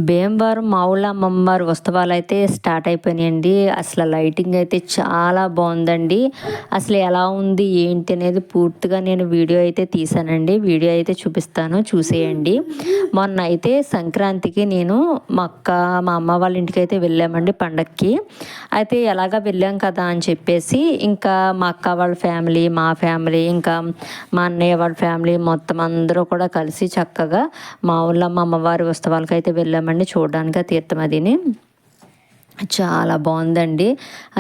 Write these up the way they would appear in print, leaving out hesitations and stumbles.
భీమవరం మా ఊళ్ళో అమ్మమ్మవారి ఉత్సవాలు అయితే స్టార్ట్ అయిపోయినాయండి. అసలు లైటింగ్ అయితే చాలా బాగుందండి. అసలు ఎలా ఉంది ఏంటి అనేది పూర్తిగా నేను వీడియో అయితే తీసానండి. వీడియో అయితే చూపిస్తాను, చూసేయండి. మొన్న అయితే సంక్రాంతికి నేను మా అక్క మా అమ్మ వాళ్ళ ఇంటికి అయితే వెళ్ళామండి పండక్కి. అయితే ఎలాగ వెళ్ళాం కదా అని చెప్పేసి ఇంకా మా అక్క వాళ్ళ ఫ్యామిలీ, మా ఫ్యామిలీ, ఇంకా మా అన్నయ్య వాళ్ళ ఫ్యామిలీ మొత్తం అందరూ కూడా కలిసి చక్కగా మా ఊళ్ళో మా అమ్మవారి ఉత్సవాలకు అయితే వెళ్ళామండి చూడడానికి. ఆ తీర్థం అదిని చాలా బాగుందండి.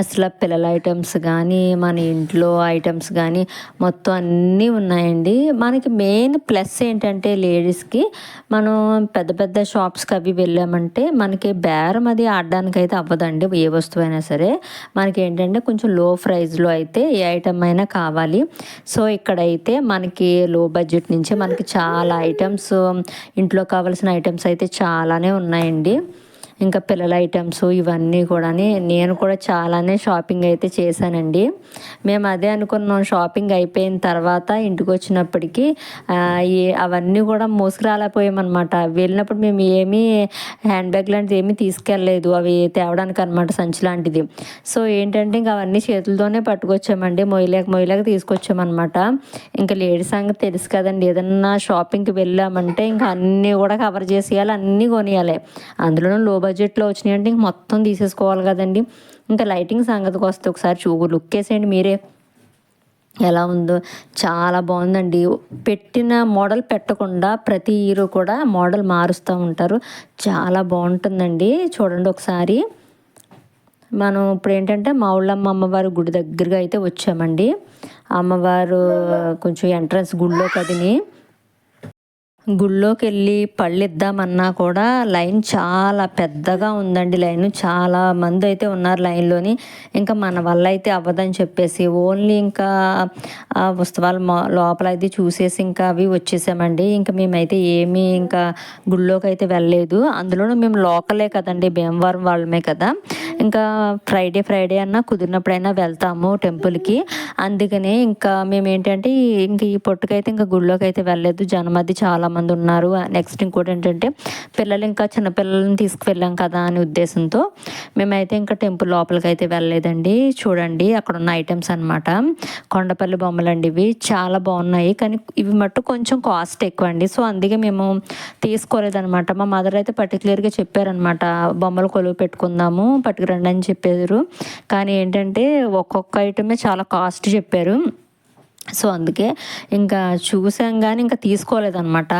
అసలు పిల్లల ఐటమ్స్ కానీ మన ఇంట్లో ఐటమ్స్ కానీ మొత్తం అన్నీ ఉన్నాయండి. మనకి మెయిన్ ప్లస్ ఏంటంటే లేడీస్కి మనం పెద్ద పెద్ద షాప్స్కి అవి వెళ్ళామంటే మనకి బేరం అది ఆడడానికి అయితే అవ్వదండి. ఏ వస్తువు అయినా సరే మనకి ఏంటంటే కొంచెం లో ప్రైస్లో అయితే ఏ ఐటమ్ అయినా కావాలి. సో ఇక్కడైతే మనకి లో బడ్జెట్ నుంచి మనకి చాలా ఐటమ్స్, ఇంట్లో కావాల్సిన ఐటమ్స్ అయితే చాలానే ఉన్నాయండి. ఇంకా పిల్లల ఐటమ్స్ ఇవన్నీ కూడా నేను కూడా చాలానే షాపింగ్ అయితే చేశానండి. మేము అదే అనుకున్నాం, షాపింగ్ అయిపోయిన తర్వాత ఇంటికి వచ్చినప్పటికీ అవన్నీ కూడా మోసుకురాలేకపోయామన్నమాట. వెళ్ళినప్పుడు మేము ఏమీ హ్యాండ్ బ్యాగ్ లాంటిది ఏమీ తీసుకెళ్ళలేదు, అవి తేవడానికి అనమాట, సంచి లాంటిది. సో ఏంటంటే ఇంకా అవన్నీ చేతులతోనే పట్టుకొచ్చామండి, మొయ్యలేక తీసుకొచ్చామన్నమాట. ఇంకా లేడీస్ సంగతి తెలుసు కదండి, ఏదన్నా షాపింగ్కి వెళ్ళామంటే ఇంకా అన్నీ కూడా కవర్ చేసేయాలి, అన్నీ కొనియాలి. అందులోనూ లో బడ్జెట్లో వచ్చినాయి అంటే ఇంక మొత్తం తీసేసుకోవాలి కదండి. ఇంకా లైటింగ్ సంగతికి వస్తే ఒకసారి లుక్ వేసేయండి మీరే ఎలా ఉందో. చాలా బాగుందండి. పెట్టిన మోడల్ పెట్టకుండా ప్రతి హీరో కూడా మోడల్ మారుస్తూ ఉంటారు. చాలా బాగుంటుందండి, చూడండి ఒకసారి. మనం ఇప్పుడు ఏంటంటే మా ఊళ్ళమ్మ అమ్మవారి గుడి దగ్గరగా అయితే వచ్చామండి. అమ్మవారు కొంచెం ఎంట్రన్స్ గుడిలోకి అదిని గుళ్ళోకి వెళ్ళి పళ్ళు ఇద్దామన్నా కూడా లైన్ చాలా పెద్దగా ఉందండి. లైన్ చాలా మంది అయితే ఉన్నారు లైన్లోని. ఇంకా మన వల్ల అయితే అవ్వదని చెప్పేసి ఓన్లీ ఇంకా ఉత్సవాల లోపల అయితే చూసేసి ఇంకా అవి వచ్చేసామండి. ఇంకా మేమైతే ఏమీ ఇంకా గుళ్ళోకి అయితే వెళ్ళలేదు. అందులోనూ మేము లోకలే కదండి, భీమవరం వాళ్ళమే కదా. ఇంకా ఫ్రైడే అన్నా కుదిరినప్పుడైనా వెళ్తాము టెంపుల్కి. అందుకనే ఇంకా మేము ఏంటంటే ఇంక ఈ పొట్టుకైతే ఇంకా గుళ్ళోకి అయితే వెళ్ళలేదు. జనం అది చాలామంది ఉన్నారు. నెక్స్ట్ ఇంకోటి ఏంటంటే పిల్లలు, ఇంకా చిన్నపిల్లల్ని తీసుకువెళ్ళాం కదా అనే ఉద్దేశంతో మేమైతే ఇంకా టెంపుల్ లోపలికి అయితే వెళ్ళలేదండి. చూడండి అక్కడ ఉన్న ఐటమ్స్ అనమాట, కొండపల్లి బొమ్మలు అండి. ఇవి చాలా బాగున్నాయి కానీ ఇవి మట్టు కొంచెం కాస్ట్ ఎక్కువ అండి. సో అందుకే మేము తీసుకోలేదనమాట. మా మదర్ అయితే పర్టికులర్గా చెప్పారనమాట, బొమ్మలు కొలువు పెట్టుకుందాము పట్టుకురండి అని చెప్పారు. కానీ ఏంటంటే ఒక్కొక్క ఐటమే చాలా కాస్ట్ చెప్పారు. సో అందుకే ఇంకా చూసాం కానీ ఇంకా తీసుకోలేదన్నమాట.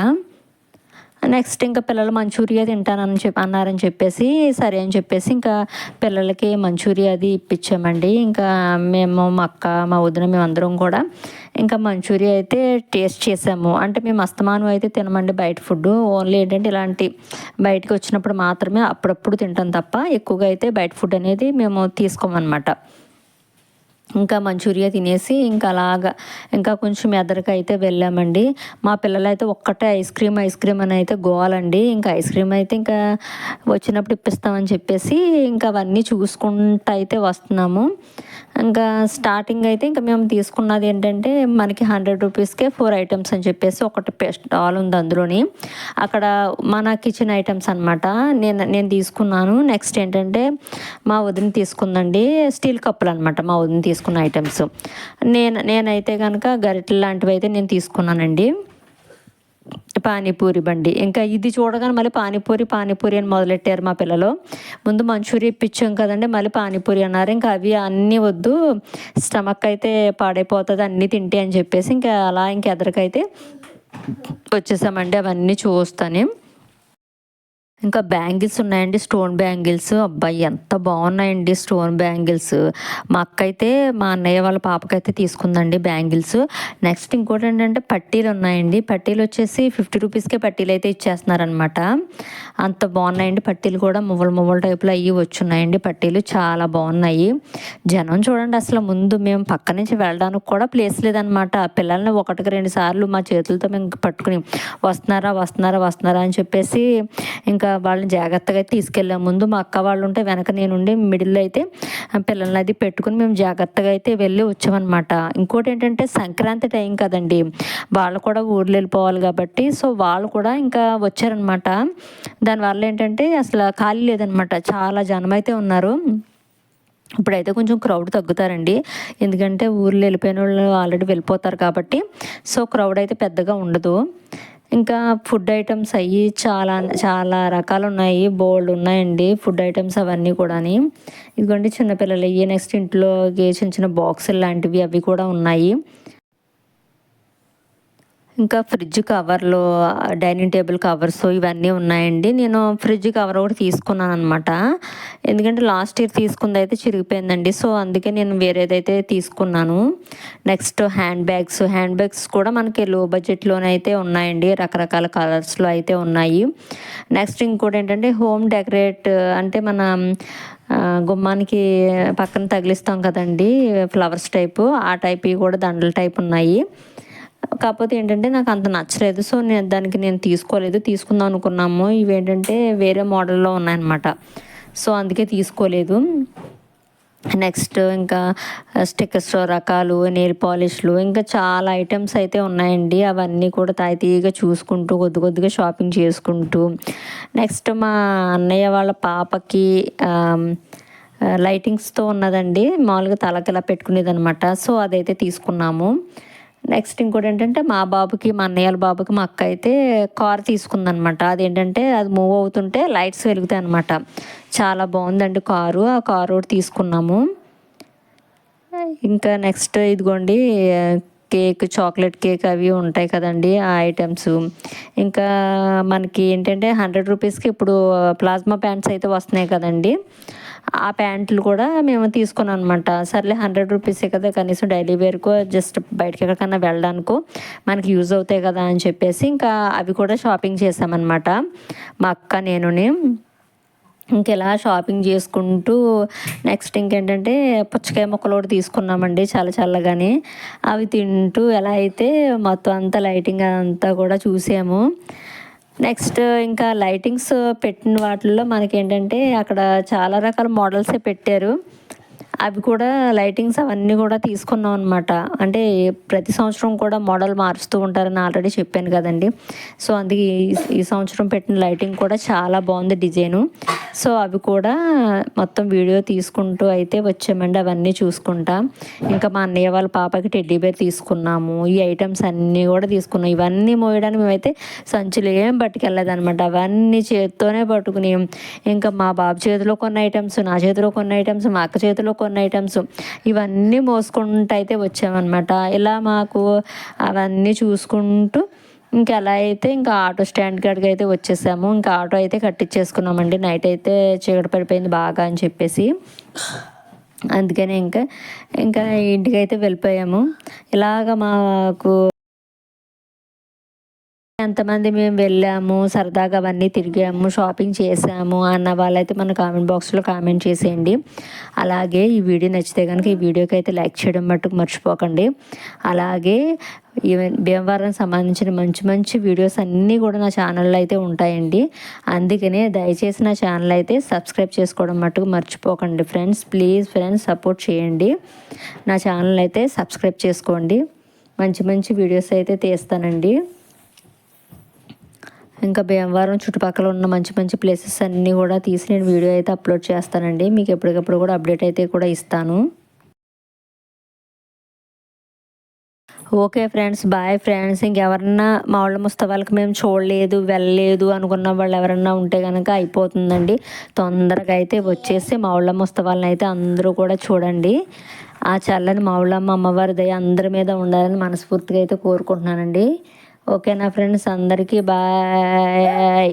నెక్స్ట్ ఇంకా పిల్లలు మంచూరియా తింటానని అన్నారని చెప్పేసి సరే అని చెప్పేసి ఇంకా పిల్లలకి మంచూరియా అది ఇప్పించామండి. ఇంకా మేము మా అక్క మా వదిన మేమందరం కూడా ఇంకా మంచూరియా అయితే టేస్ట్ చేసాము. అంటే మేము అస్తమానం అయితే తినమండి బయట ఫుడ్, ఓన్లీ ఏంటంటే ఇలాంటి బయటకు వచ్చినప్పుడు మాత్రమే అప్పుడప్పుడు తింటాం తప్ప ఎక్కువగా అయితే బయట ఫుడ్ అనేది మేము తీసుకోమన్నమాట. ఇంకా మంచూరియా తినేసి ఇంకా అలాగా ఇంకా కొంచెం ఎదరికి అయితే వెళ్ళామండి. మా పిల్లలు అయితే ఒక్కటే ఐస్ క్రీమ్ అని అయితే గోలండి. ఇంకా ఐస్ క్రీమ్ అయితే ఇంకా వచ్చినప్పుడు ఇప్పిస్తామని చెప్పేసి ఇంకా అవన్నీ చూసుకుంటూ అయితే వస్తున్నాము. ఇంకా స్టార్టింగ్ అయితే ఇంకా మేము తీసుకున్నది ఏంటంటే మనకి 100 రూపీస్కే 4 ఐటమ్స్ అని చెప్పేసి ఒకటి స్టాల్ ఉంది. అందులోని అక్కడ మన కిచెన్ ఐటమ్స్ అనమాట నేను తీసుకున్నాను. నెక్స్ట్ ఏంటంటే మా వదిన తీసుకుందండి స్టీల్ కప్పులు అనమాట, మా వదిన తీసుకున్న ఐటమ్స్. నేనైతే కనుక గరిటెలు లాంటివి అయితే నేను తీసుకున్నానండి. పానీపూరి బండి, ఇంకా ఇది చూడగానే మళ్ళీ పానీపూరి అని మొదలెట్టారు మా పిల్లలు. ముందు మంచూరియా ఇప్పించాం కదండి, మళ్ళీ పానీపూరి అన్నారు. ఇంకా అవి అన్నీ వద్దు, స్టమక్ అయితే పాడైపోతుంది అన్నీ తింటే అని చెప్పేసి ఇంకా అలా ఇంక ఎదరికైతే వచ్చేసామండి. అవన్నీ చూస్తానే ఇంకా బ్యాంగిల్స్ ఉన్నాయండి, స్టోన్ బ్యాంగిల్స్. అబ్బాయి ఎంత బాగున్నాయండి స్టోన్ బ్యాంగిల్స్. మా అక్క అయితే మా అన్నయ్య వాళ్ళ పాపకైతే తీసుకుందండి బ్యాంగిల్స్. నెక్స్ట్ ఇంకోటి ఏంటంటే పట్టీలు ఉన్నాయండి. పట్టీలు వచ్చేసి 50 రూపీస్కే పట్టీలు అయితే ఇచ్చేస్తున్నారనమాట. అంత బాగున్నాయండి పట్టీలు కూడా, మువ్వల టైపులో అయ్యి వచ్చున్నాయండి పట్టీలు, చాలా బాగున్నాయి. జనం చూడండి అసలు. ముందు మేము పక్క నుంచి వెళ్ళడానికి కూడా ప్లేస్ లేదనమాట. పిల్లల్ని 1-2 సార్లు మా చేతులతో మేము పట్టుకుని వస్తున్నారా అని చెప్పేసి ఇంకా ఇంకా వాళ్ళని జాగ్రత్తగా తీసుకెళ్ళే ముందు మా అక్క వాళ్ళు ఉంటే వెనక నేనుండి మిడిల్లో అయితే పిల్లల్ని అది పెట్టుకుని మేము జాగ్రత్తగా అయితే వెళ్ళి వచ్చామన్నమాట. ఇంకోటి ఏంటంటే సంక్రాంతి టైం కదండి, వాళ్ళు కూడా ఊర్లు వెళ్ళిపోవాలి కాబట్టి సో వాళ్ళు కూడా ఇంకా వచ్చారనమాట. దానివల్ల ఏంటంటే అసలు ఖాళీ లేదనమాట, చాలా జనం అయితే ఉన్నారు. ఇప్పుడైతే కొంచెం క్రౌడ్ తగ్గుతారండి, ఎందుకంటే ఊర్లో వెళ్ళిపోయిన వాళ్ళు ఆల్రెడీ వెళ్ళిపోతారు కాబట్టి సో క్రౌడ్ అయితే పెద్దగా ఉండదు. ఇంకా ఫుడ్ ఐటమ్స్ అయ్యి చాలా చాలా రకాలు ఉన్నాయి, బోల్డ్ ఉన్నాయండి ఫుడ్ ఐటమ్స్ అవన్నీ కూడా. ఇదిగోండి చిన్నపిల్లలు అయ్యి, నెక్స్ట్ ఇంట్లోకి చిన్న చిన్న బాక్సులు లాంటివి అవి కూడా ఉన్నాయి. ఇంకా ఫ్రిడ్జ్ కవర్లు, డైనింగ్ టేబుల్ కవర్స్ ఇవన్నీ ఉన్నాయండి. నేను ఫ్రిడ్జ్ కవర్ ఒకటి తీసుకున్నాను అనమాట, ఎందుకంటే లాస్ట్ ఇయర్ తీసుకుంది అయితే చిరిగిపోయిందండి, సో అందుకే నేను వేరేదైతే తీసుకున్నాను. నెక్స్ట్ హ్యాండ్ బ్యాగ్స్ కూడా మనకి లో బడ్జెట్లోనే అయితే ఉన్నాయండి, రకరకాల కలర్స్లో అయితే ఉన్నాయి. నెక్స్ట్ ఇంకోటి ఏంటంటే హోమ్ డెకరేట్, అంటే మన గుమ్మానికి పక్కన తగిలిస్తాం కదండి ఫ్లవర్స్ టైపు, ఆ టైప్ కూడా దండల టైప్ ఉన్నాయి. కాకపోతే ఏంటంటే నాకు అంత నచ్చలేదు, సో నేను తీసుకోలేదు. తీసుకుందాం అనుకున్నాము, ఇవేంటంటే వేరే మోడల్లో ఉన్నాయన్నమాట, సో అందుకే తీసుకోలేదు. నెక్స్ట్ ఇంకా స్టిక్కర్స్ రకాలు, నెయిల్ పాలిష్లు, ఇంకా చాలా ఐటమ్స్ అయితే ఉన్నాయండి. అవన్నీ కూడా తాయితీగా చూసుకుంటూ కొద్దిగా షాపింగ్ చేసుకుంటూ, నెక్స్ట్ మా అన్నయ్య వాళ్ళ పాపకి లైటింగ్స్తో ఉన్నదండి, మామూలుగా తలకి ఇలా పెట్టుకునేది అనమాట, సో అదైతే తీసుకున్నాము. నెక్స్ట్ ఇంకోటి ఏంటంటే మా బాబుకి, మా అన్నయ్యల బాబుకి మా అక్క అయితే కార్ తీసుకుందనమాట. అదేంటంటే అది మూవ్ అవుతుంటే లైట్స్ వెలుగుతాయి అనమాట, చాలా బాగుందండి కారు. ఆ కారు ఒకటి తీసుకున్నాము. ఇంకా నెక్స్ట్ ఇదిగోండి చాక్లెట్ కేక్ అవి ఉంటాయి కదండి ఆ ఐటమ్స్. ఇంకా మనకి ఏంటంటే 100 రూపీస్కి ఇప్పుడు ప్లాస్మా ప్యాంట్స్ అయితే వస్తున్నాయి కదండి, ఆ ప్యాంట్లు కూడా మేము తీసుకున్నాం అనమాట. సర్లే 100 రూపీసే కదా, కనీసం డైలీ వేర్కో జస్ట్ బయటకి ఎక్కడికన్నా వెళ్ళడానికో మనకి యూజ్ అవుతాయి కదా అని చెప్పేసి ఇంకా అవి కూడా షాపింగ్ చేసామన్నమాట మా అక్క నేనుని. ఇంకెలా షాపింగ్ చేసుకుంటూ నెక్స్ట్ ఇంకేంటంటే పుచ్చకాయ ముక్కలు కూడా తీసుకున్నామండి, చాలా చల్లగానే. అవి తింటూ ఎలా అయితే మొత్తం అంతా లైటింగ్ అంతా కూడా చూసాము. నెక్స్ట్ ఇంకా లైటింగ్స్ పెట్టిన వాటిల్లో మనకేంటంటే అక్కడ చాలా రకాల మోడల్సే పెట్టారు, అవి కూడా లైటింగ్స్ అవన్నీ కూడా తీసుకున్నాం అనమాట. అంటే ప్రతి సంవత్సరం కూడా మోడల్ మారుస్తూ ఉంటారని ఆల్రెడీ చెప్పాను కదండి, సో అందుకే ఈ సంవత్సరం పెట్టిన లైటింగ్ కూడా చాలా బాగుంది డిజైను. సో అవి కూడా మొత్తం వీడియో తీసుకుంటూ అయితే వచ్చామండి, అవన్నీ చూసుకుంటా. ఇంకా మా అన్నయ్య వాళ్ళ పాపకి టెడ్డీ బేర్ తీసుకున్నాము, ఈ ఐటమ్స్ అన్నీ కూడా తీసుకున్నాం. ఇవన్నీ మోయడానికి మేమైతే సంచులు ఏం పట్టుకెళ్ళలేదనమాట, అవన్నీ చేతితోనే పట్టుకుని ఇంకా మా బాబు చేతిలో కొన్ని ఐటమ్స్, నా చేతిలో కొన్ని ఐటమ్స్, మా అక్క చేతిలో కొన్ని ఐటమ్స్, ఇవన్నీ మోసుకుంటూ అయితే వచ్చామన్నమాట. ఇలా మాకు అవన్నీ చూసుకుంటూ ఇంకా ఎలా అయితే ఇంకా ఆటో స్టాండ్ కాడికి అయితే వచ్చేసాము. ఇంకా ఆటో అయితే కట్టించేసుకున్నామండి, నైట్ అయితే చీకటి పడిపోయింది బాగా అని చెప్పేసి, అందుకని ఇంకా ఇంటికి అయితే వెళ్ళిపోయాము. ఇలాగ మాకు ఎంతమంది మేము వెళ్ళాము, సరదాగా అవన్నీ తిరిగాము, షాపింగ్ చేసాము అన్న వాళ్ళైతే మన కామెంట్ బాక్స్లో కామెంట్ చేసేయండి. అలాగే ఈ వీడియో నచ్చితే కనుక ఈ వీడియోకి అయితే లైక్ చేయడం మట్టుకు మర్చిపోకండి. అలాగే భీమవరం సంబంధించిన మంచి మంచి వీడియోస్ అన్నీ కూడా నా ఛానల్లో అయితే ఉంటాయండి, అందుకనే దయచేసి నా ఛానల్ అయితే సబ్స్క్రైబ్ చేసుకోవడం మట్టుకు మర్చిపోకండి ఫ్రెండ్స్. ప్లీజ్ ఫ్రెండ్స్ సపోర్ట్ చేయండి, నా ఛానల్ అయితే సబ్స్క్రైబ్ చేసుకోండి. మంచి మంచి వీడియోస్ అయితే తీస్తానండి. ఇంకా భీమవరం చుట్టుపక్కల ఉన్న మంచి మంచి ప్లేసెస్ అన్నీ కూడా తీసి నేను వీడియో అయితే అప్లోడ్ చేస్తానండి, మీకు ఎప్పటికప్పుడు కూడా అప్డేట్ అయితే కూడా ఇస్తాను. Okay friends, bye friends. ఇంకెవరన్నా మా వాళ్ళ ముస్తవాళ్ళకి మేము చూడలేదు, వెళ్ళలేదు అనుకున్న వాళ్ళు ఎవరన్నా ఉంటే కనుక అయిపోతుందండి, తొందరగా అయితే వచ్చేసి మా వాళ్ళ ముస్తవాళ్ళని అయితే అందరూ కూడా చూడండి. ఆ చల్లని మా వాళ్ళమ్మ అమ్మవారి దయ అందరి మీద ఉండాలని మనస్ఫూర్తిగా అయితే కోరుకుంటున్నానండి. ఓకేనా ఫ్రెండ్స్, అందరికీ బాయ్.